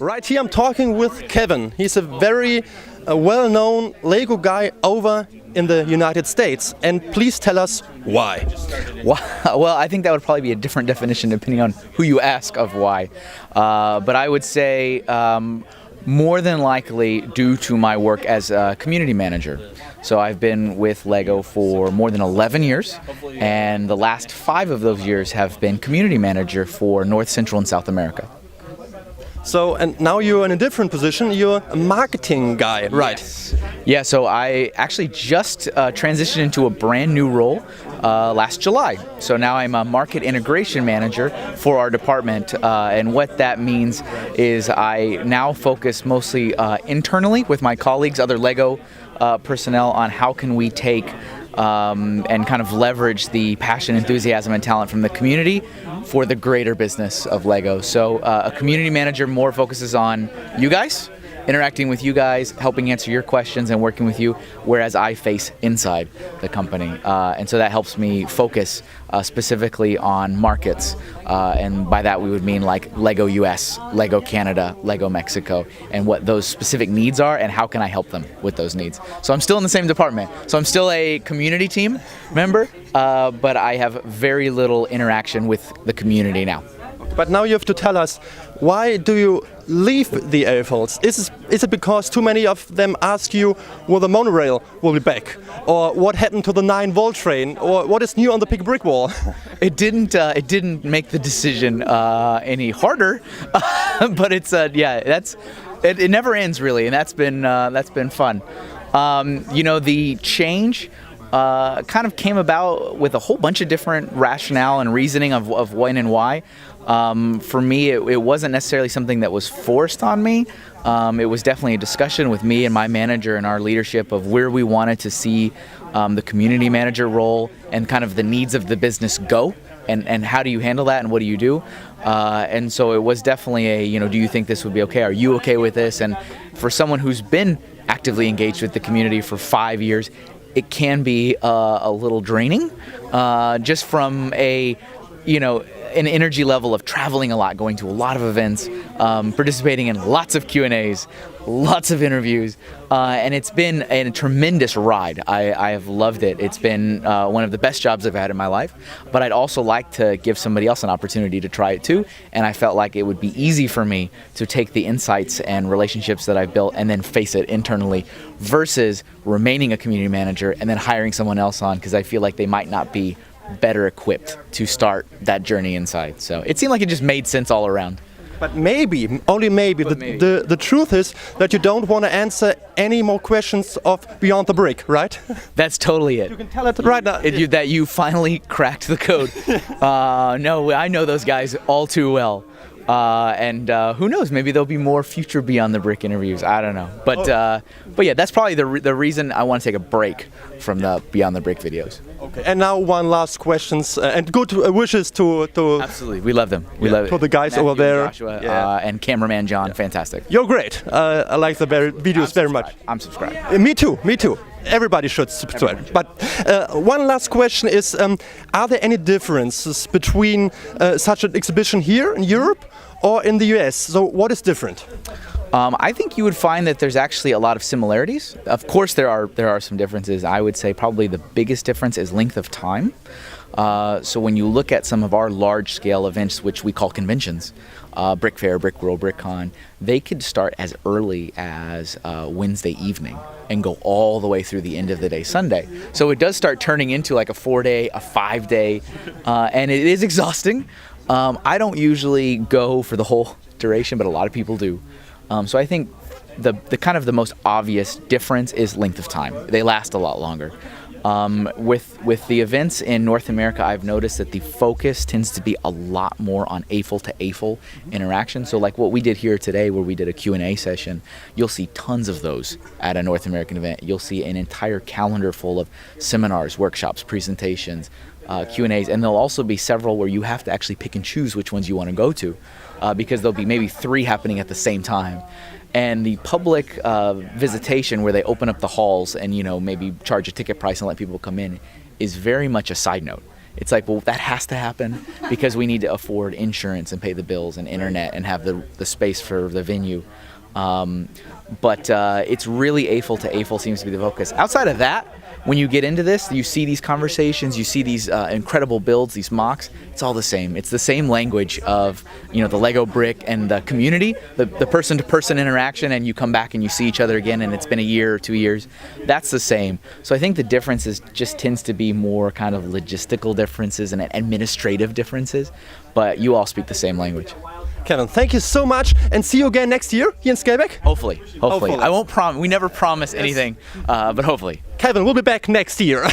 Right here I'm talking with Kevin. He's a very well-known Lego guy over in the United States. And please tell us why. Well, I think that would probably be a different definition depending on who you ask of why. But I would say more than likely due to my work as a community manager. So I've been with Lego for more than 11 years, and the last 5 of those years have been community manager for North, Central, and South America. So, and now you're in a different position, you're a marketing guy, right? Yeah, so I actually just transitioned into a brand new role last July. So now I'm a market integration manager for our department, and what that means is I now focus mostly internally with my colleagues, other Lego personnel, on how can we take and kind of leverage the passion, enthusiasm, and talent from the community for the greater business of Lego. So a community manager more focuses on you guys, interacting with you guys, helping answer your questions and working with you, whereas I face inside the company. And so that helps me focus specifically on markets. And by that we would mean like Lego US, Lego Canada, Lego Mexico, and what those specific needs are and how can I help them with those needs. So I'm still in the same department. So I'm still a community team member, but I have very little interaction with the community now. But now you have to tell us, why do you leave the Elfholz? Is it because too many of them ask you, well, the monorail will be back? Or what happened to the 9-volt train? Or what is new on the big brick wall? It didn't make the decision any harder, but it's it never ends really, and that's been fun. The change kind of came about with a whole bunch of different rationale and reasoning of when and why. For me, it wasn't necessarily something that was forced on me. It was definitely a discussion with me and my manager and our leadership of where we wanted to see the community manager role and kind of the needs of the business go, and how do you handle that and what do you do? And so it was definitely do you think this would be okay? Are you okay with this? And for someone who's been actively engaged with the community for 5 years, it can be a little draining, just from an energy level of traveling a lot, going to a lot of events, participating in lots of Q&As, lots of interviews, and it's been a tremendous ride. I have loved it. It's been one of the best jobs I've had in my life, but I'd also like to give somebody else an opportunity to try it too, and I felt like it would be easy for me to take the insights and relationships that I've built and then face it internally versus remaining a community manager and then hiring someone else on, because I feel like they might not be better equipped to start that journey inside. So it seemed like it just made sense all around. But maybe, only maybe, the truth is that you don't want to answer any more questions of Beyond the Brick, right? That's totally it. You can tell it right now. That you finally cracked the code. No, I know those guys all too well. And who knows, maybe there'll be more future Beyond the Brick interviews. I don't know. But yeah, that's probably the reason I want to take a break from the Beyond the Brick videos. Okay. And now one last questions and good wishes to absolutely, we love them. We love it. To the guys Matthew over there, and Joshua, and cameraman John, fantastic. You're great. I like the videos very much. I'm subscribed. Me too. Everybody should subscribe. But one last question is, are there any differences between such an exhibition here in Europe or in the US? So what is different? I think you would find that there's actually a lot of similarities. Of course, there are some differences. I would say probably the biggest difference is length of time. So when you look at some of our large-scale events, which we call conventions, Brick Fair, Brick World, BrickCon, they could start as early as Wednesday evening and go all the way through the end of the day Sunday. So it does start turning into like a 4-day, a 5-day, and it is exhausting. I don't usually go for the whole duration, but a lot of people do. So I think the kind of the most obvious difference is length of time. They last a lot longer. With the events in North America, I've noticed that the focus tends to be a lot more on AFL to AFL interaction. So like what we did here today, where we did a Q&A session, you'll see tons of those at a North American event. You'll see an entire calendar full of seminars, workshops, presentations, Q&As, and there'll also be several where you have to actually pick and choose which ones you want to go to, because there'll be maybe 3 happening at the same time. And the public visitation, where they open up the halls and maybe charge a ticket price and let people come in, is very much a side note. It's like, well, that has to happen because we need to afford insurance and pay the bills and internet and have the space for the venue. But it's really AFL to AFL seems to be the focus. Outside of that, when you get into this, you see these conversations, you see these incredible builds, these mocks. It's all the same. It's the same language of, you know, the Lego brick and the community, the person-to-person interaction, and you come back and you see each other again, and it's been a year or 2 years. That's the same. So I think the difference just tends to be more kind of logistical differences and administrative differences, but you all speak the same language. Kevin, thank you so much, and see you again next year here in Skaerbaek. Hopefully. I won't promise. We never promise anything, but hopefully. Kevin, we'll be back next year.